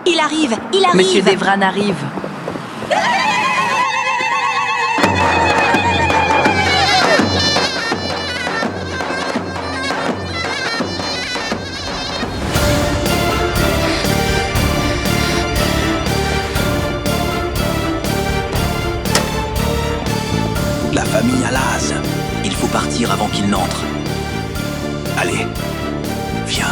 Il arrive! Il arrive! Monsieur Devran arrive. La famille Alaz. Il faut partir avant qu'il n'entre. Allez, viens.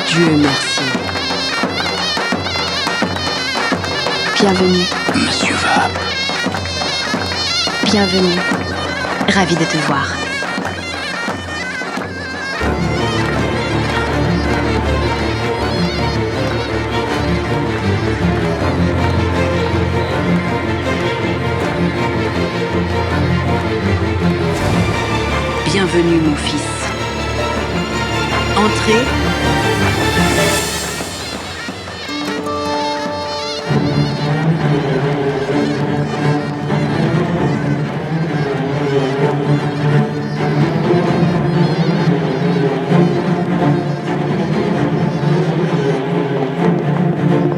Dieu merci. Bienvenue, Monsieur Vap. bienvenue. Ravi de te voir. Bienvenue, mon fils. Entrez.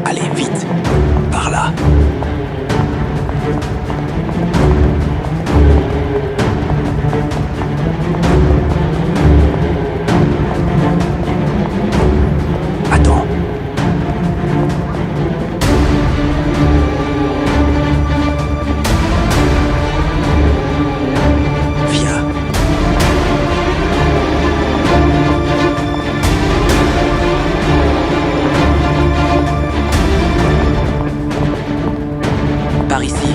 Allez, vite. Par là. Attends. Viens. Par ici.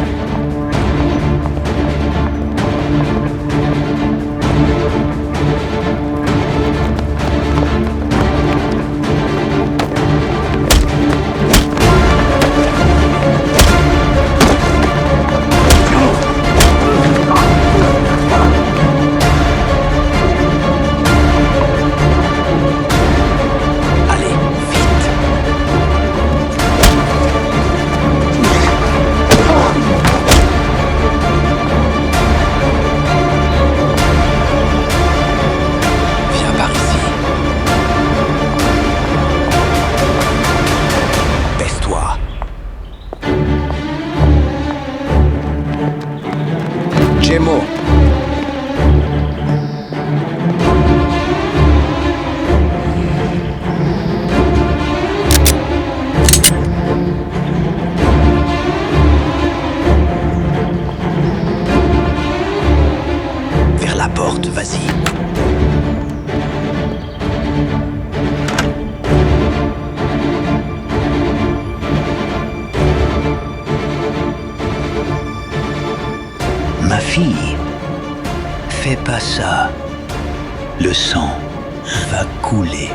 Allez, vite. Viens par ici. Baisse-toi. Gemmo. Vers la porte, vas-y. Ma fille, fais pas ça. Le sang va couler.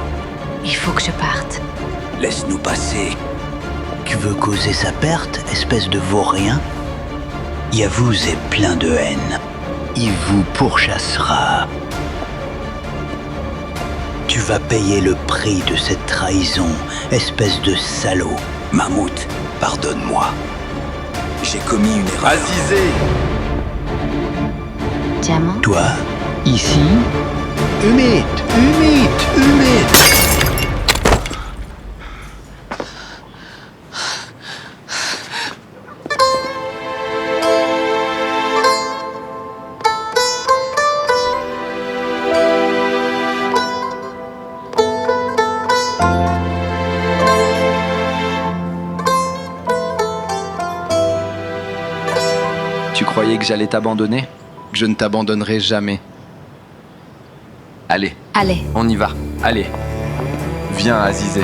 Il faut que je parte. Laisse-nous passer. Tu veux causer sa perte, espèce de vaurien? Yavuz est plein de haine. Il vous pourchassera. Tu vas payer le prix de cette trahison, espèce de salaud. Mahmoud, pardonne-moi. J'ai commis une erreur. Azizé! Diamant, Toi, ici, Humide, humide, humide. Tu croyais que j'allais t'abandonner? Je ne t'abandonnerai jamais. Allez, allez. on y va. Allez. Viens, Azizé.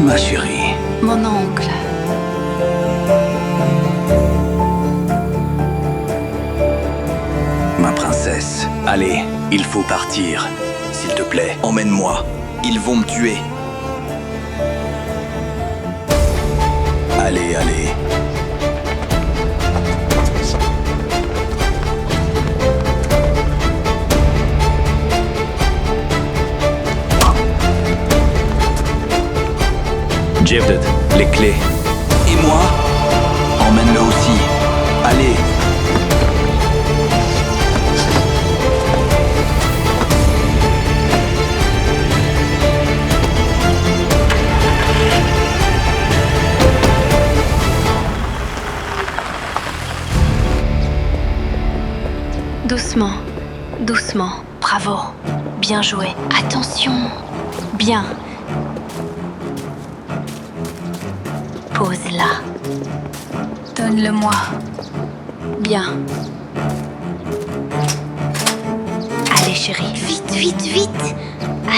Ma chérie. Mon oncle. Ma princesse. Allez, il faut partir. S'il te plaît, emmène-moi. Ils vont me tuer. Allez, allez. Jevdet, les clés. Et moi? Emmène-le aussi. Allez. Doucement, doucement. Bravo. Bien joué. Attention. Bien. Pose-la. Donne-le-moi. Bien. Allez, chérie. Vite, vite, vite.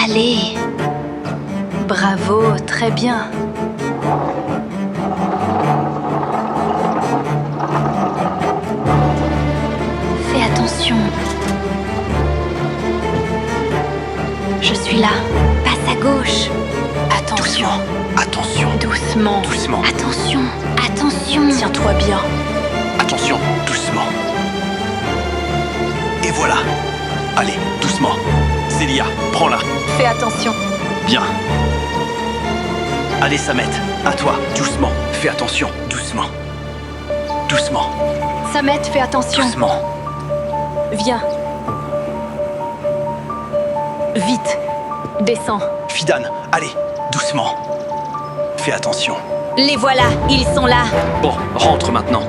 Allez. Bravo, très bien. Fais attention. Je suis là. Passe à gauche. Attention. Attention. Doucement. Doucement. Attention. Attention. Tiens-toi bien. Attention. Doucement. Et voilà. Allez, doucement. Célia, prends-la. Fais attention. Bien. Allez, Samet, à toi. Doucement. Fais attention. Doucement. Doucement. Samet, fais attention. Doucement. Viens. Vite. Descends. Fidan, allez, doucement. Fais attention. Les voilà, ils sont là. Bon, rentre maintenant.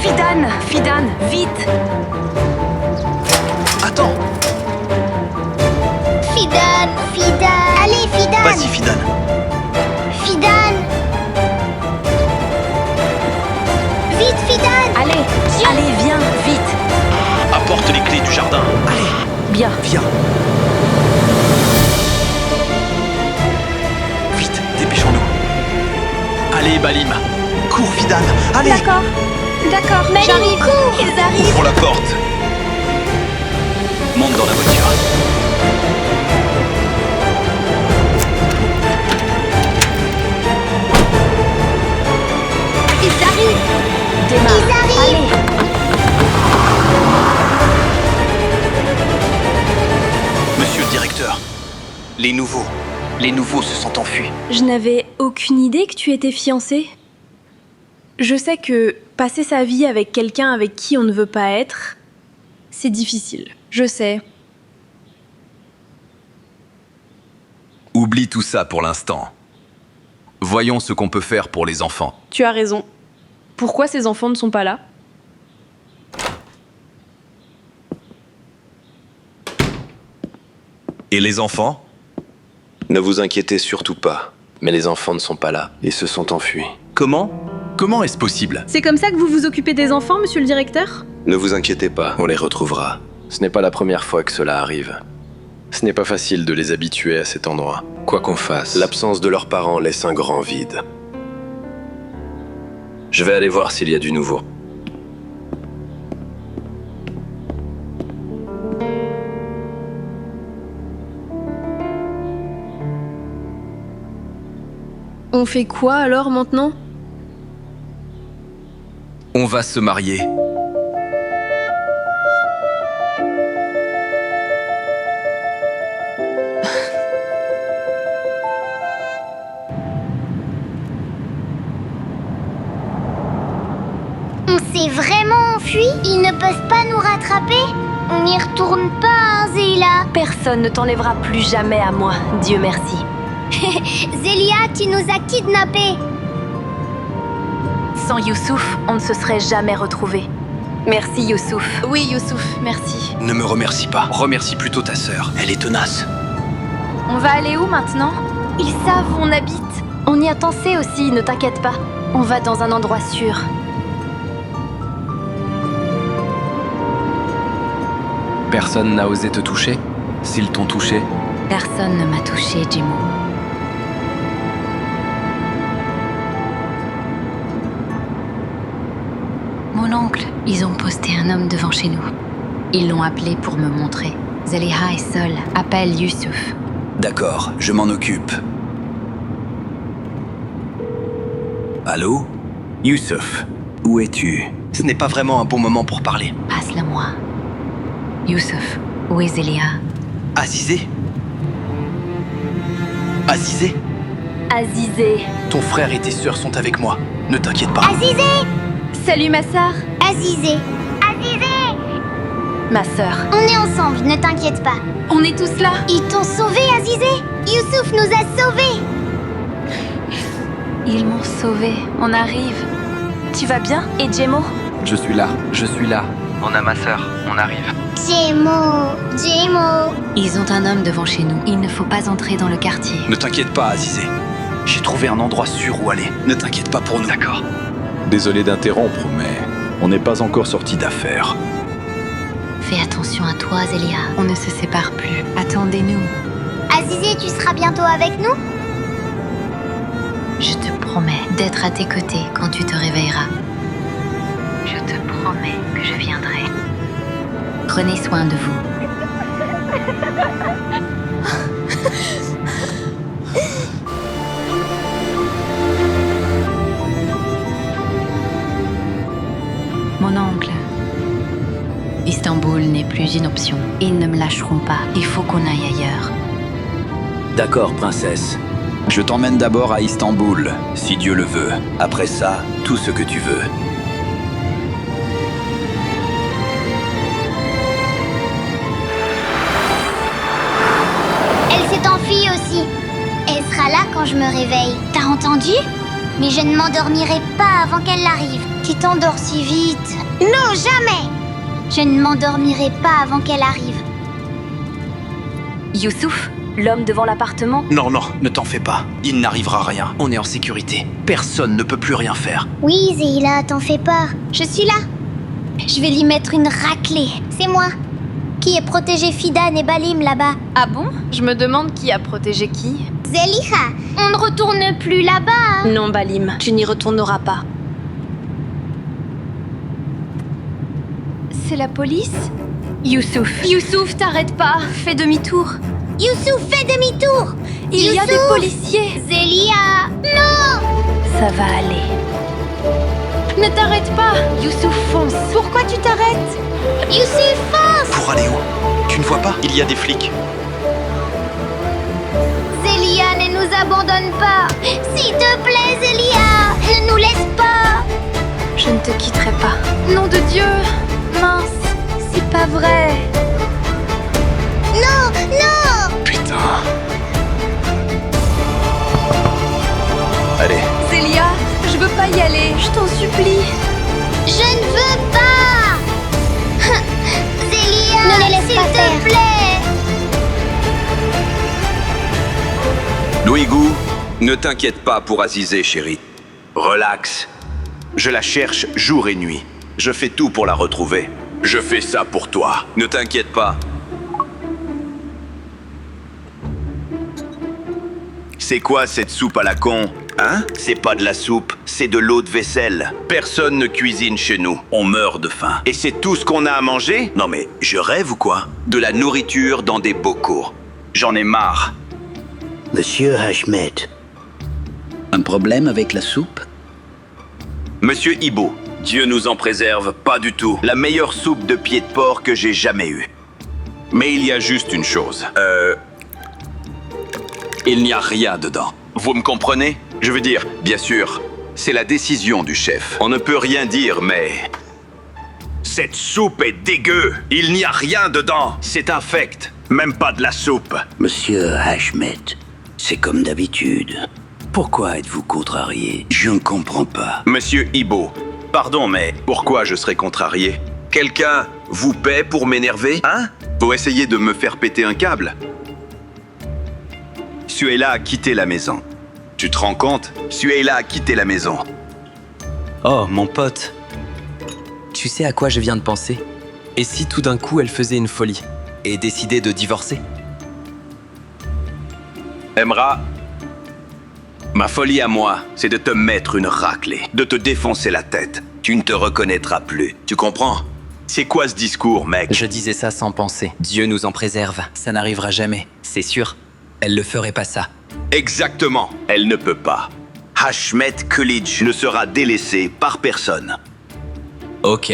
Fidan, Fidan, vite. Attends. Fidan, Fidan. Allez, Fidan. Vas-y, Fidan. Fidan. Vite, Fidan. Allez, allez, viens, vite. Apporte les clés du jardin. Allez, Bien. viens. Vite, dépêchons-nous. Allez, Balim. Cours, Fidan. Allez. D'accord. D'accord, j'arrive. Ils arrivent. Ouvre la porte. Monte dans la voiture. Ils arrivent. Démarre. Ils arrivent. Allez. Monsieur le directeur, les nouveaux se sont enfuis. Je n'avais aucune idée que tu étais fiancé. Je sais que passer sa vie avec quelqu'un avec qui on ne veut pas être, c'est difficile. Je sais. Oublie tout ça pour l'instant. Voyons ce qu'on peut faire pour les enfants. Tu as raison. Pourquoi ces enfants ne sont pas là? Et les enfants? Ne vous inquiétez surtout pas, mais les enfants ne sont pas là. Ils se sont enfuis. Comment? Comment est-ce possible? C'est comme ça que vous vous occupez des enfants, monsieur le directeur? Ne vous inquiétez pas, on les retrouvera. Ce n'est pas la première fois que cela arrive. Ce n'est pas facile de les habituer à cet endroit. Quoi qu'on fasse, l'absence de leurs parents laisse un grand vide. Je vais aller voir s'il y a du nouveau. On fait quoi alors maintenant? On va se marier. On s'est vraiment enfui? Ils ne peuvent pas nous rattraper? On n'y retourne pas, hein, Zélia? Personne ne t'enlèvera plus jamais à moi, Dieu merci. Zélia, tu nous as kidnappés. Sans Youssouf, on ne se serait jamais retrouvés. Merci Youssouf. Oui, Youssouf, merci. Ne me remercie pas. Remercie plutôt ta sœur. Elle est tenace. On va aller où maintenant? Ils savent où on habite. On y a pensé aussi, ne t'inquiète pas. On va dans un endroit sûr. Personne n'a osé te toucher? S'ils t'ont touché, Personne ne m'a touché, Jimo. Mon oncle, ils ont posté un homme devant chez nous. Ils l'ont appelé pour me montrer. Zeliha est seule. Appelle Yusuf. D'accord, je m'en occupe. Allô? Youssouf, où es-tu? Ce n'est pas vraiment un bon moment pour parler. Passe-la-moi. Yusuf, où est Zeliha? Azizé? Azizé? Azizé. ton frère et tes sœurs sont avec moi. Ne t'inquiète pas. Azizé! Salut ma sœur. Azizé! Azizé! Ma sœur. On est ensemble, ne t'inquiète pas. On est tous là. Ils t'ont sauvé, Azizé! Youssouf nous a sauvés! Ils m'ont sauvé. On arrive. Tu vas bien? Et Jemo? Je suis là. On a ma sœur, on arrive. Jemo! Ils ont un homme devant chez nous. Il ne faut pas entrer dans le quartier. Ne t'inquiète pas, Azizé. J'ai trouvé un endroit sûr où aller. Ne t'inquiète pas pour nous. D'accord. Désolé d'interrompre, mais on n'est pas encore sorti d'affaire. Fais attention à toi, Zeliha. On ne se sépare plus. Attendez-nous. Azizé, tu seras bientôt avec nous? Je te promets d'être à tes côtés quand tu te réveilleras. Je te promets que je viendrai. Prenez soin de vous. Mon oncle. Istanbul n'est plus une option. Ils ne me lâcheront pas. Il faut qu'on aille ailleurs. D'accord, princesse. Je t'emmène d'abord à Istanbul, si Dieu le veut. Après ça, tout ce que tu veux. Elle s'est enfuie aussi. Elle sera là quand je me réveille. T'as entendu? Mais je ne m'endormirai pas avant qu'elle arrive. Tu t'endors si vite. Non, jamais! Je ne m'endormirai pas avant qu'elle arrive. Youssouf, l'homme devant l'appartement? Non, ne t'en fais pas. Il n'arrivera rien. On est en sécurité. Personne ne peut plus rien faire. Oui, Zéhila, t'en fais pas. Je suis là. Je vais lui mettre une raclée. C'est moi. Qui ai protégé Fidan et Balim là-bas? Ah bon? Je me demande qui a protégé qui. Zeliha, on ne retourne plus là-bas. Hein? Non, Balim, tu n'y retourneras pas. C'est la police? Youssouf, t'arrêtes pas. Fais demi-tour. Youssouf, fais demi-tour. Il y a Youssouf! des policiers. Zeliha, non! Ça va aller. Ne t'arrête pas. Youssouf, fonce. Pourquoi tu t'arrêtes? Youssouf, fonce! Pour aller où? Tu ne vois pas? Il y a des flics. Zeliha, ne nous abandonne pas. S'il te plaît, Zeliha, ne nous laisse pas. Je ne te quitterai pas. Nom de Dieu. Mince, c'est pas vrai. Non, non! Putain. Allez. Zélia, je veux pas y aller. Je t'en supplie. Je ne veux pas! Zeliha, ne les laisse pas faire. S'il te plaît! Louigou, ne t'inquiète pas pour Azizé, chérie. Relax. Je la cherche jour et nuit. Je fais tout pour la retrouver. Je fais ça pour toi. Ne t'inquiète pas. C'est quoi cette soupe à la con? Hein? C'est pas de la soupe, c'est de l'eau de vaisselle. Personne ne cuisine chez nous. On meurt de faim. Et c'est tout ce qu'on a à manger? Non mais, je rêve ou quoi? De la nourriture dans des bocaux. J'en ai marre. Monsieur Hashmet. Un problème avec la soupe? Monsieur Ibo, Dieu nous en préserve, pas du tout. La meilleure soupe de pied de porc que j'ai jamais eue. Mais il y a juste une chose. Il n'y a rien dedans. Vous me comprenez? Je veux dire, bien sûr, c'est la décision du chef. On ne peut rien dire, mais... Cette soupe est dégueu. Il n'y a rien dedans. C'est infect. Même pas de la soupe. Monsieur Hashmet, c'est comme d'habitude. Pourquoi êtes-vous contrarié? Je ne comprends pas. Monsieur Ibo, pardon, mais pourquoi je serais contrarié? Quelqu'un vous paie pour m'énerver? Hein? Pour essayer de me faire péter un câble? Suela a quitté la maison. Tu te rends compte? Suela a quitté la maison. Oh, mon pote. Tu sais à quoi je viens de penser? Et si tout d'un coup elle faisait une folie? et décidé de divorcer. Emra, ma folie à moi, c'est de te mettre une raclée, de te défoncer la tête. Tu ne te reconnaîtras plus. Tu comprends? C'est quoi ce discours, mec? Je disais ça sans penser. Dieu nous en préserve. Ça n'arrivera jamais. C'est sûr. Elle le ferait pas ça. Exactement. Elle ne peut pas. Hashmet Coolidge ne sera délaissé par personne. Ok.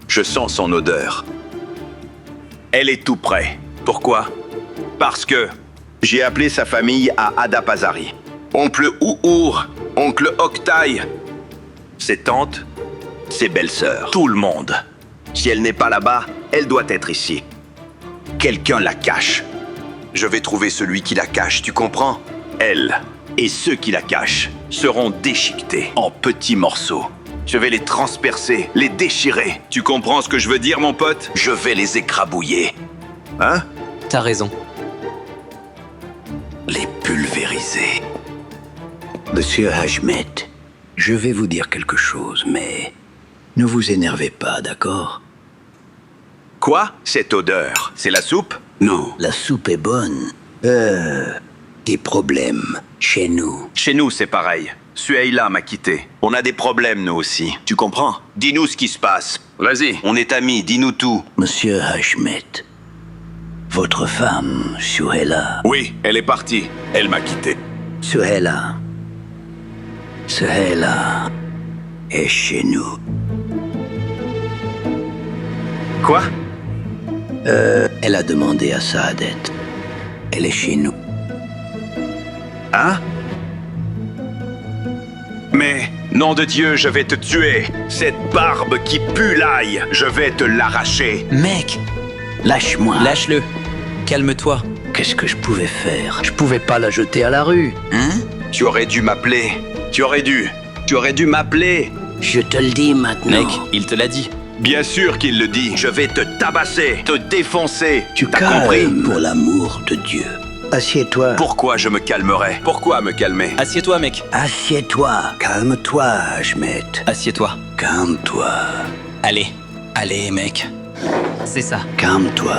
Je sens son odeur. Elle est tout près. Pourquoi? Parce que j'ai appelé sa famille à Adapazari. Oncle Ouour, oncle Octaï, ses tantes, ses belles-sœurs, tout le monde. Si elle n'est pas là-bas, elle doit être ici. Quelqu'un la cache. Je vais trouver celui qui la cache, tu comprends? Elle et ceux qui la cachent seront déchiquetés en petits morceaux. Je vais les transpercer, les déchirer. Tu comprends ce que je veux dire, mon pote? Je vais les écrabouiller. Hein? T'as raison. Les pulvériser. Monsieur Hashmet, je vais vous dire quelque chose, mais ne vous énervez pas, d'accord? Quoi? Cette odeur, c'est la soupe? Non, la soupe est bonne. Des problèmes chez nous. Chez nous, c'est pareil. Suhaila m'a quitté. On a des problèmes, nous aussi. Tu comprends? Dis-nous ce qui se passe. Vas-y, on est amis, dis-nous tout. Monsieur Hashmet, votre femme, Suhaila. Oui, elle est partie. Elle m'a quitté. Suhaila est chez nous. Quoi? Elle a demandé à Saadet. Elle est chez nous. Hein? Mais, nom de Dieu, je vais te tuer. Cette barbe qui pue l'ail, je vais te l'arracher. Mec, Lâche-moi. lâche-le. Calme-toi. Qu'est-ce que je pouvais faire? Je pouvais pas la jeter à la rue. Hein? Tu aurais dû m'appeler. Tu aurais dû m'appeler. Je te le dis maintenant. Mec, il te l'a dit. Bien sûr qu'il le dit. Je vais te tabasser, te défoncer. Tu t'as compris? calmes pour l'amour de Dieu. Assieds-toi. Pourquoi je me calmerais? Pourquoi me calmer? Assieds-toi, mec. Assieds-toi. Calme-toi, Hashmet. Assieds-toi. Calme-toi. Allez, mec. C'est ça. Calme-toi.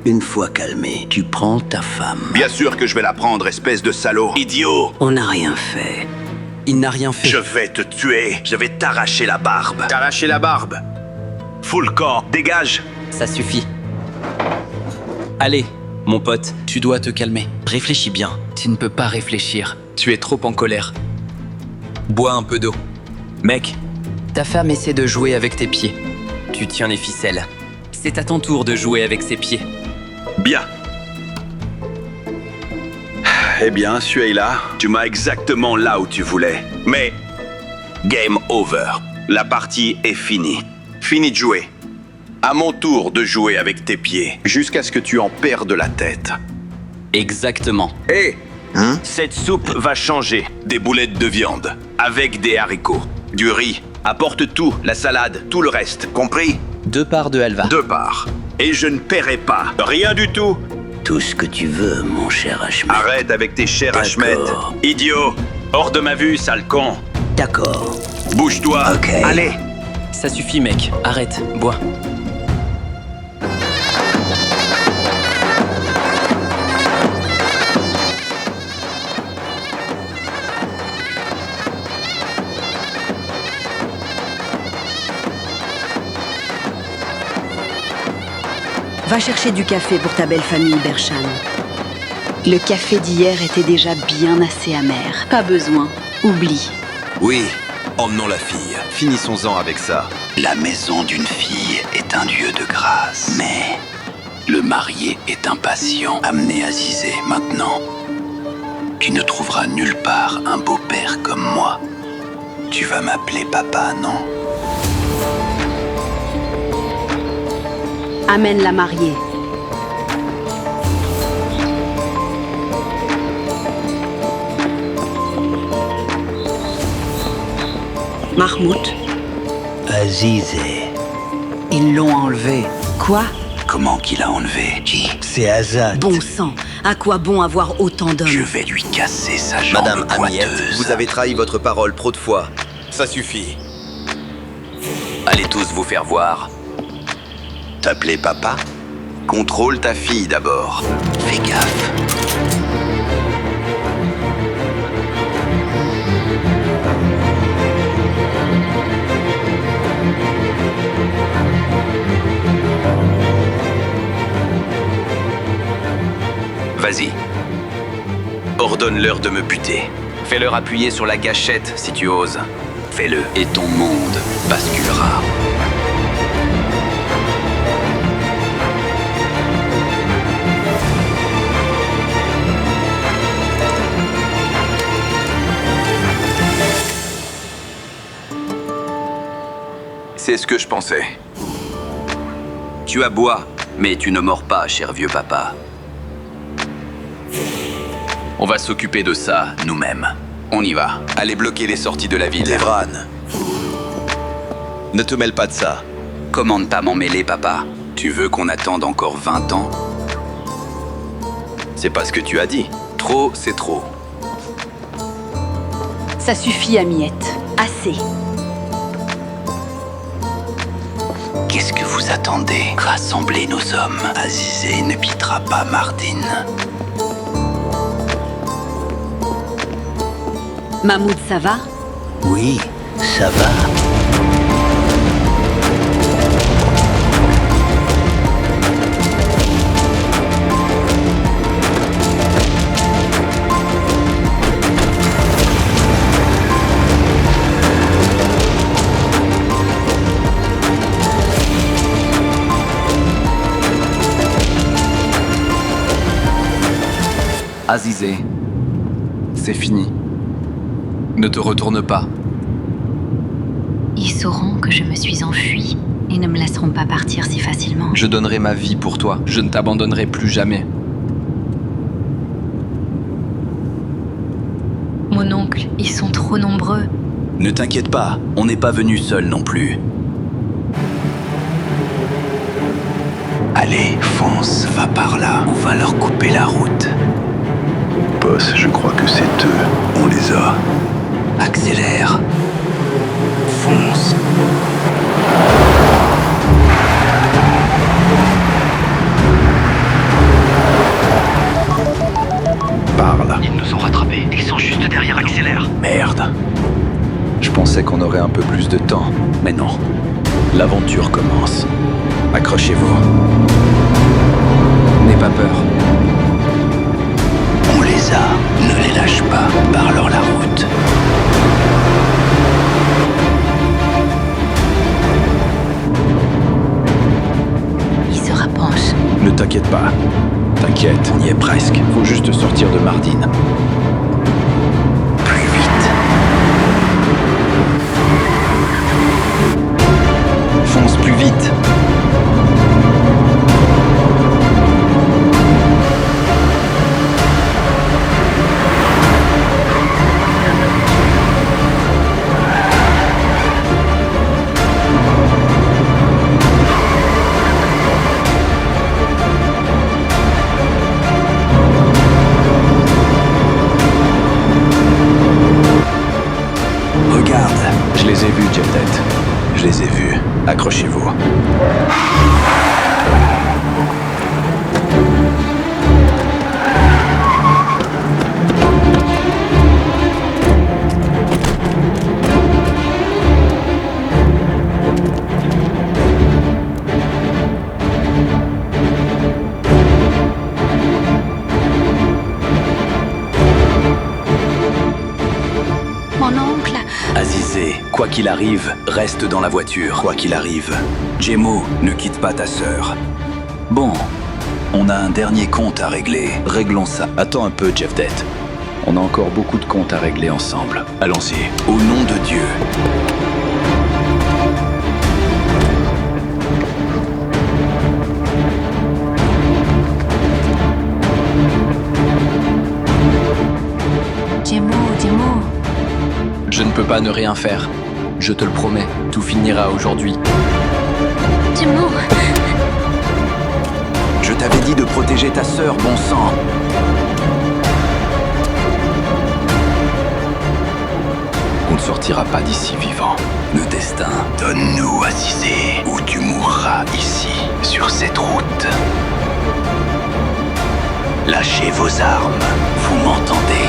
Une fois calmé, tu prends ta femme. Bien sûr que je vais la prendre, espèce de salaud. Idiot! On n'a rien fait. Il n'a rien fait. Je vais te tuer. Je vais t'arracher la barbe. T'arracher la barbe? Fous le camp. Dégage. Ça suffit. Allez, mon pote, tu dois te calmer. Réfléchis bien. Tu ne peux pas réfléchir. Tu es trop en colère. Bois un peu d'eau. Mec, ta femme essaie de jouer avec tes pieds. Tu tiens les ficelles. C'est à ton tour de jouer avec ses pieds. Bien. Eh bien, Suhaila, tu m'as exactement là où tu voulais. Mais, game over. La partie est finie. Fini de jouer. À mon tour de jouer avec tes pieds, jusqu'à ce que tu en perdes la tête. Exactement. Hé, cette soupe va changer. Des boulettes de viande, avec des haricots, du riz. Apporte tout, la salade, tout le reste. Compris? 2 parts de halva. 2 parts. Et je ne paierai pas. Rien du tout. Tout ce que tu veux, mon cher Hashmet. Arrête avec tes chers Hashmet. D'accord. Idiot. Hors de ma vue, sale con. D'accord. Bouge-toi. Ok. Allez. Ça suffit, mec. Arrête, bois. Va chercher du café pour ta belle famille, Bershan. Le café d'hier était déjà bien assez amer. Pas besoin. Oublie. Oui, emmenons la fille. Finissons-en avec ça. La maison d'une fille est un lieu de grâce. Mais le marié est impatient. Amenez Azizé maintenant. Tu ne trouveras nulle part un beau-père comme moi. Tu vas m'appeler papa, non? Amène la mariée. Mahmoud. Azizé. Ils l'ont enlevé. Quoi? Comment qu'il a enlevé? Qui? C'est Azad. Bon sang, à quoi bon avoir autant d'hommes? Je vais lui casser sa jambe Madame Amiette, boiteuse. vous avez trahi votre parole trop de fois. Ça suffit. Allez tous vous faire voir. T'appeler papa? Contrôle ta fille d'abord. Fais gaffe. Vas-y. Ordonne-leur de me buter. Fais-leur appuyer sur la gâchette si tu oses. Fais-le. Et ton monde basculera. C'est ce que je pensais. Tu aboies, mais tu ne mords pas, cher vieux papa. On va s'occuper de ça nous-mêmes. On y va. Allez bloquer les sorties de la ville. Devran. Ne te mêle pas de ça. Comment ne pas m'en mêler, papa? Tu veux qu'on attende encore 20 ans? C'est pas ce que tu as dit. Trop, c'est trop. Ça suffit, Amiette. Assez. Qu'est-ce que vous attendez? Rassemblez nos hommes. Azizé ne quittera pas Mardin. Mahmoud, ça va? Oui, ça va. Azizé, c'est fini. Ne te retourne pas. Ils sauront que je me suis enfuie et ne me laisseront pas partir si facilement. Je donnerai ma vie pour toi. Je ne t'abandonnerai plus jamais. Mon oncle, ils sont trop nombreux. Ne t'inquiète pas, on n'est pas venu seul non plus. Allez, fonce, va par là. On va leur couper la route. Boss, je crois que c'est eux. On les a. Accélère. Fonce. Parle. Ils nous ont rattrapés. Ils sont juste derrière Accélère. Merde. Je pensais qu'on aurait un peu plus de temps. Mais non. L'aventure commence. Accrochez-vous. N'aie pas peur. On les a. Ne les lâche pas. Barre-leur la route. Ils se rapprochent. Ne t'inquiète pas. T'inquiète, On y est presque. faut juste sortir de Mardin. Plus vite. Fonce plus vite. Regarde. Je les ai vus, Jeftet. Je les ai vus. Accrochez-vous. Mon oncle, Azizé, quoi qu'il arrive, reste dans la voiture. Quoi qu'il arrive. Jemo, ne quitte pas ta sœur. Bon, on a un dernier compte à régler. Réglons ça. Attends un peu, Jeftet. On a encore beaucoup de comptes à régler ensemble. Allons-y. Au nom de Dieu. Jemo. Je ne peux pas ne rien faire. Je te le promets, tout finira aujourd'hui. Jemo, Je t'avais dit de protéger ta sœur, bon sang. On ne sortira pas d'ici vivant. Le destin, donne-nous Azizé, ou tu mourras ici, sur cette route. Lâchez vos armes, vous m'entendez?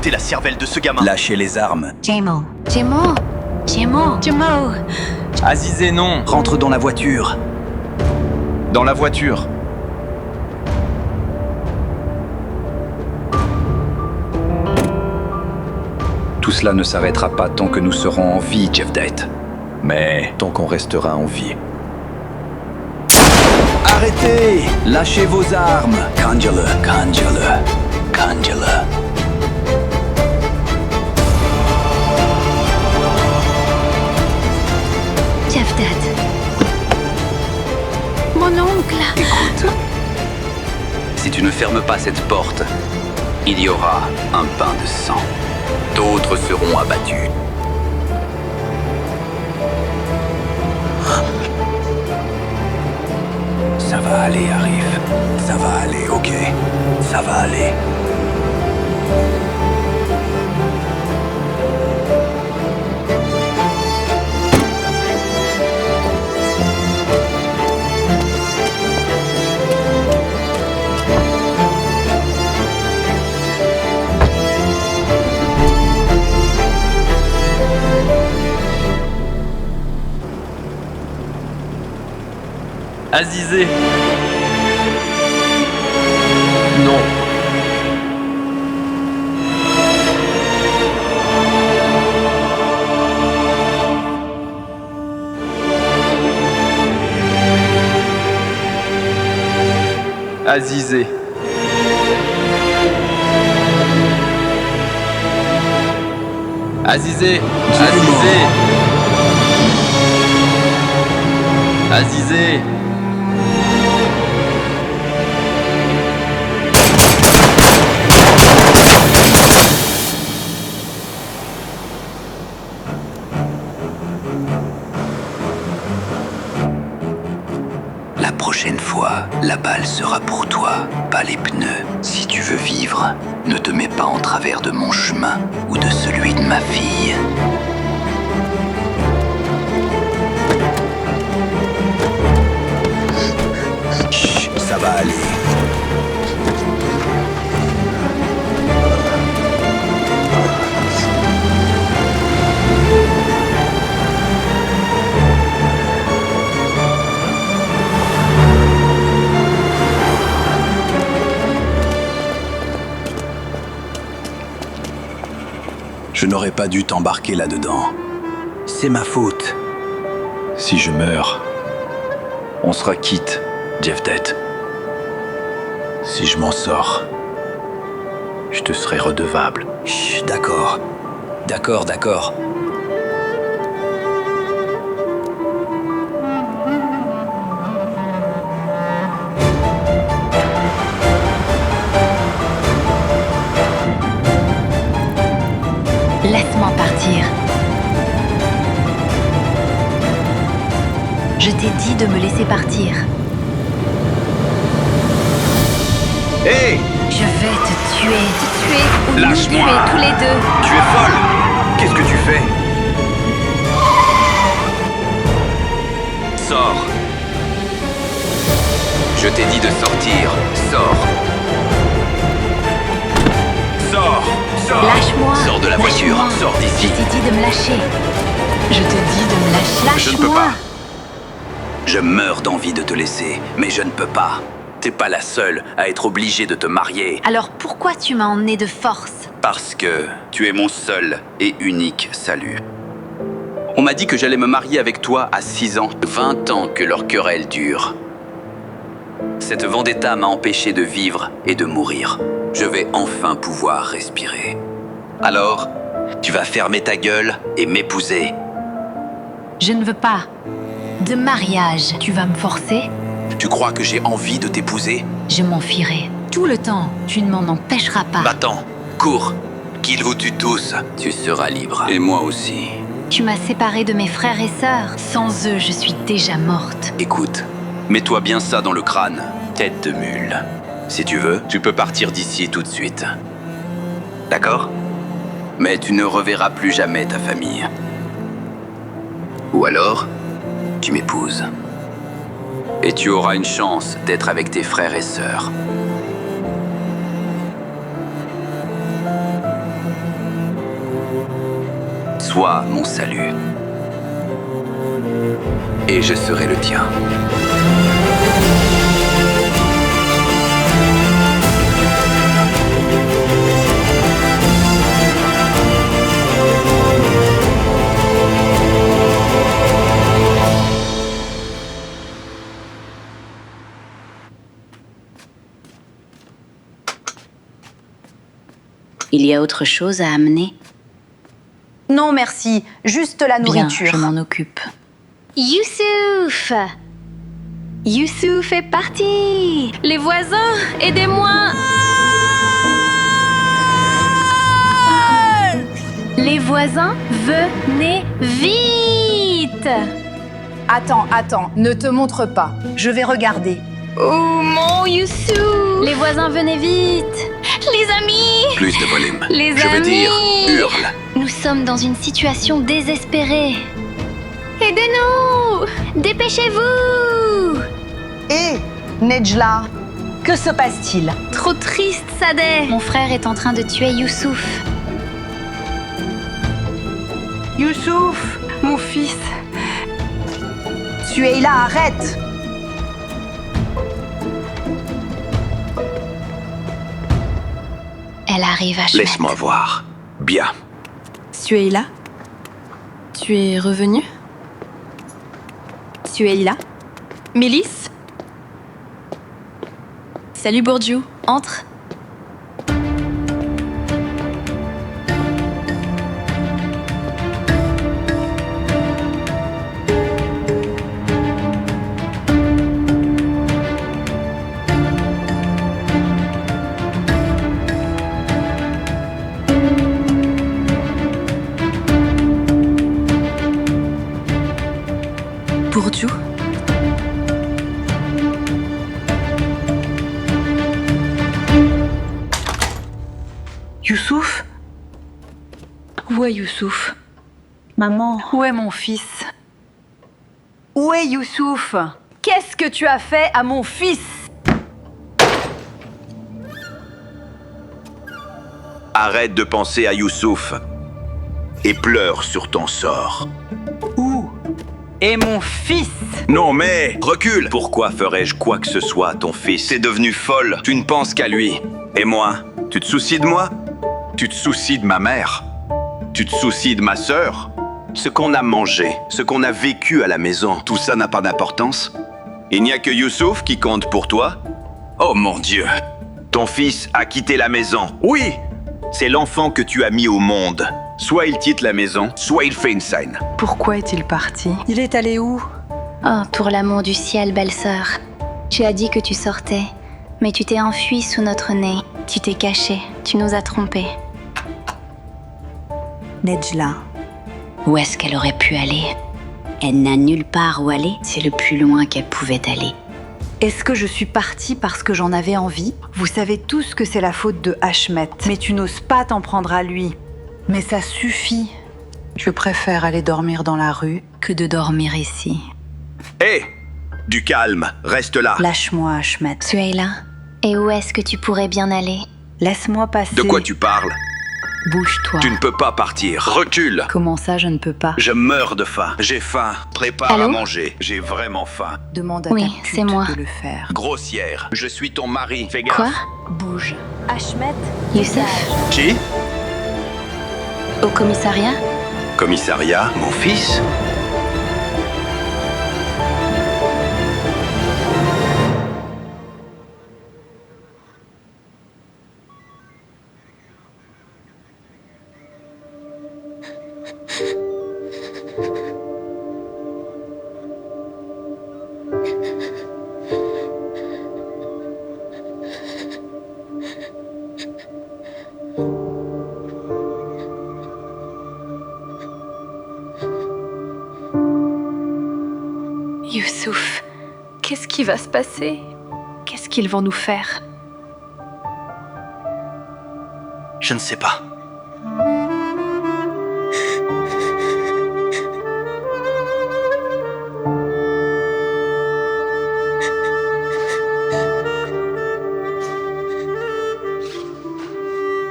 La cervelle de ce gamin. Lâchez les armes. Jemo. Jemo. Jemo. Jemo. Azizé, non. Rentre dans la voiture. Dans la voiture. Tout cela ne s'arrêtera pas tant que nous serons en vie, Jevdate. Mais tant qu'on restera en vie. Arrêtez! Lâchez vos armes. Conjure-le, conjure-le, conjure-le. Jevdate. Mon oncle. Écoute, si tu ne fermes pas cette porte, il y aura un bain de sang. D'autres seront abattus. Ça va aller, Arif. Ça va aller, ok? Ça va aller. Azizé. Non. Azizé. Azizé. Azizé. Azizé. La prochaine fois, la balle sera pour toi, pas les pneus. Si tu veux vivre, ne te mets pas en travers de mon chemin ou de celui de ma fille. Chut, ça va aller. Je n'aurais pas dû t'embarquer là-dedans. C'est ma faute. Si je meurs, on sera quitte, Jevdate. Si je m'en sors, je te serai redevable. Chut, d'accord. D'accord, d'accord. Laisse-moi partir. Je t'ai dit de me laisser partir. Hé! Je vais te tuer ou nous Lâche-moi. tuer tous les deux. Tu es folle! Qu'est-ce que tu fais? Sors! Je t'ai dit de sortir. Sors! Sors! Sors! Lâche-moi. Sors de la voiture. Lâche-moi. Sors d'ici. Je t'ai dit de me lâcher. Je te dis de me lâcher. Je ne peux Lâche-moi. pas. Je meurs d'envie de te laisser, mais je ne peux pas. T'es pas la seule à être obligée de te marier. Alors pourquoi tu m'as emmené de force? Parce que tu es mon seul et unique salut. On m'a dit que j'allais me marier avec toi à 6 ans. 20 ans que leur querelle dure. Cette vendetta m'a empêché de vivre et de mourir. Je vais enfin pouvoir respirer. Alors, tu vas fermer ta gueule et m'épouser. Je ne veux pas de mariage. Tu vas me forcer? Tu crois que j'ai envie de t'épouser? Je m'enfuirai tout le temps. Tu ne m'en empêcheras pas. Va-t'en, cours, qu'ils vous tuent tous. Tu seras libre. Et moi aussi. Tu m'as séparée de mes frères et sœurs. Sans eux, je suis déjà morte. Écoute, mets-toi bien ça dans le crâne, tête de mule. Si tu veux, tu peux partir d'ici tout de suite. D'accord? Mais tu ne reverras plus jamais ta famille. Ou alors, tu m'épouses. Et tu auras une chance d'être avec tes frères et sœurs. Sois mon salut. Et je serai le tien. Il y a autre chose à amener? Non, merci. Juste la nourriture. Bien, je m'en occupe. Youssouf! Youssouf est parti! Les voisins, aidez-moi! Les voisins, venez vite! Attends, ne te montre pas. Je vais regarder. Oh mon Youssouf! Les voisins, venez vite! Les amis! Plus de volume. Les Je veux amis! dire, hurle. Nous sommes dans une situation désespérée. Aidez-nous! Dépêchez-vous! Hé, Nejla, que se passe-t-il? Trop triste, Sadeh! Mon frère est en train de tuer Youssouf. Youssouf, Mon fils. tu es là, arrête! Elle arrive à Shmet. Laisse-moi voir. Bien. Suhaila? Tu es revenue? Suhaila? Mélis? Salut Bourdieu, entre. Bourdieu? Youssouf? Où est Youssouf? Maman. Où est mon fils? Où est Youssouf? Qu'est-ce que tu as fait à mon fils? Arrête de penser à Youssouf. Et pleure sur ton sort. Où est mon fils? Non mais, recule! Pourquoi ferais-je quoi que ce soit à ton fils? T'es devenue folle, tu ne penses qu'à lui. Et moi, tu te soucies de moi? Tu te soucies de ma mère? Tu te soucies de ma sœur? Ce qu'on a mangé, ce qu'on a vécu à la maison, tout ça n'a pas d'importance? Il n'y a que Youssouf qui compte pour toi? Oh mon Dieu! Ton fils a quitté la maison. Oui! C'est l'enfant que tu as mis au monde. Soit il quitte la maison, soit il fait une scène. Pourquoi est-il parti? Il est allé où? Oh, pour l'amour du ciel, belle-sœur. Tu as dit que tu sortais, mais tu t'es enfuie sous notre nez. Tu t'es cachée, tu nous as trompés. Nejla, où est-ce qu'elle aurait pu aller? Elle n'a nulle part où aller, c'est le plus loin qu'elle pouvait aller. Est-ce que je suis partie parce que j'en avais envie? Vous savez tous que c'est la faute de Ashmet, mais tu n'oses pas t'en prendre à lui. Mais ça suffit. Je préfère aller dormir dans la rue Que de dormir ici. Hé! Du calme, reste là. Lâche-moi, Ashmet. Tu es là. Et où est-ce que tu pourrais bien aller? Laisse-moi passer. De quoi tu parles? Bouge-toi. Tu ne peux pas partir. Recule. Comment ça, je ne peux pas? Je meurs de faim. J'ai faim. Prépare Allô? à manger. J'ai vraiment faim. Demande à Oui, ta pute c'est moi. de le faire. Grossière. Je suis ton mari. Fais gaffe. Quoi? Bouge. Ashmet. Youssef? Qui? Au commissariat? Commissariat? Mon fils? Youssouf, qu'est-ce qui va se passer? Qu'est-ce qu'ils vont nous faire? Je ne sais pas.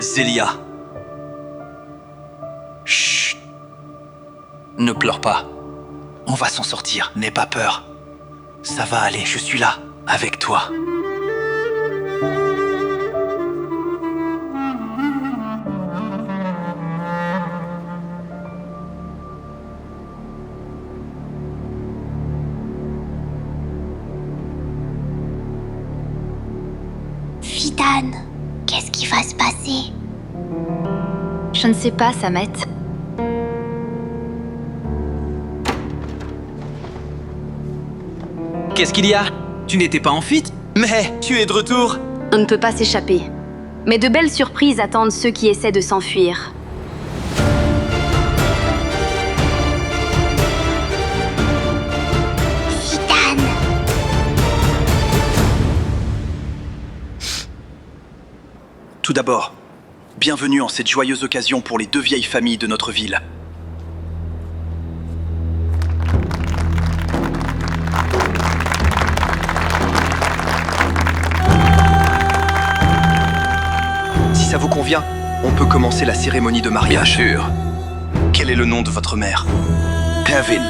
Zélia. Chut. Ne pleure pas. On va s'en sortir, n'aie pas peur. Ça va aller, je suis là, avec toi. Fidan, qu'est-ce qui va se passer? Je ne sais pas, Samet. Qu'est-ce qu'il y a? Tu n'étais pas en fuite? Mais tu es de retour! On ne peut pas s'échapper. Mais de belles surprises attendent ceux qui essaient de s'enfuir. Fidan! Tout d'abord, bienvenue en cette joyeuse occasion pour les deux vieilles familles de notre ville. Si ça vous convient, on peut commencer la cérémonie de mariage. Bien sûr. Quel est le nom de votre mère? Kevin.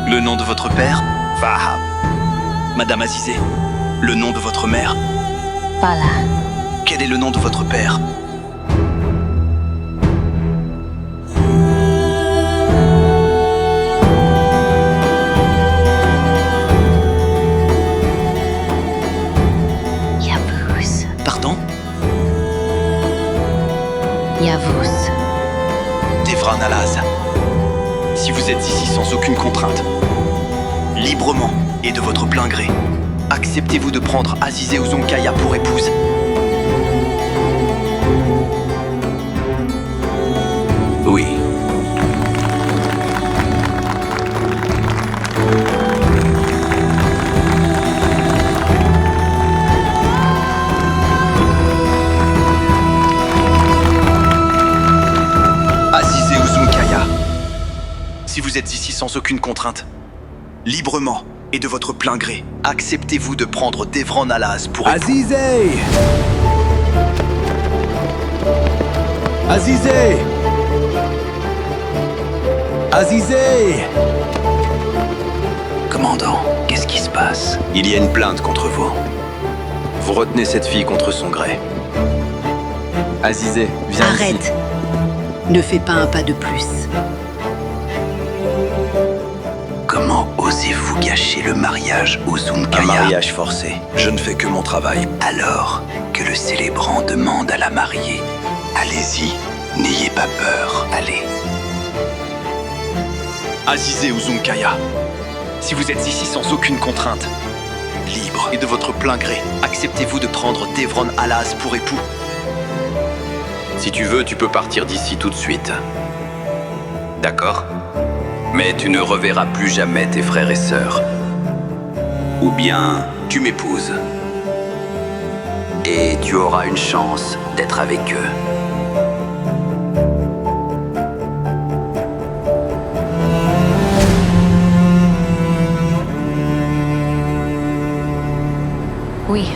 Le nom de votre père? Fahab. Madame Azizé. Le nom de votre mère? Voilà. Quel est le nom de votre père? Yavuz. Pardon? Yavuz. Devran Alaz. Si vous êtes ici sans aucune contrainte, librement et de votre plein gré, acceptez-vous de prendre Azizé Uzunkaya pour épouse? Oui. Azizé Uzunkaya. Si vous êtes ici sans aucune contrainte, librement et de votre plein gré, acceptez-vous de prendre Devran Alaz pour épouse? Azizé! Azizé! Azizé! Commandant, qu'est-ce qui se passe? Il y a une plainte contre vous. Vous retenez cette fille contre son gré. Azizé, viens ici. Arrête. Ne fais pas un pas de plus. Comment osez-vous gâcher le mariage Uzunkaya? Un mariage forcé. Je ne fais que mon travail. Alors que le célébrant demande à la mariée, allez-y, n'ayez pas peur, allez. Azizé Uzunkaya, si vous êtes ici sans aucune contrainte, libre et de votre plein gré, acceptez-vous de prendre Devran Alaz pour époux? Si tu veux, tu peux partir d'ici tout de suite. D'accord? Mais tu ne reverras plus jamais tes frères et sœurs. Ou bien tu m'épouses. Et tu auras une chance d'être avec eux. Oui,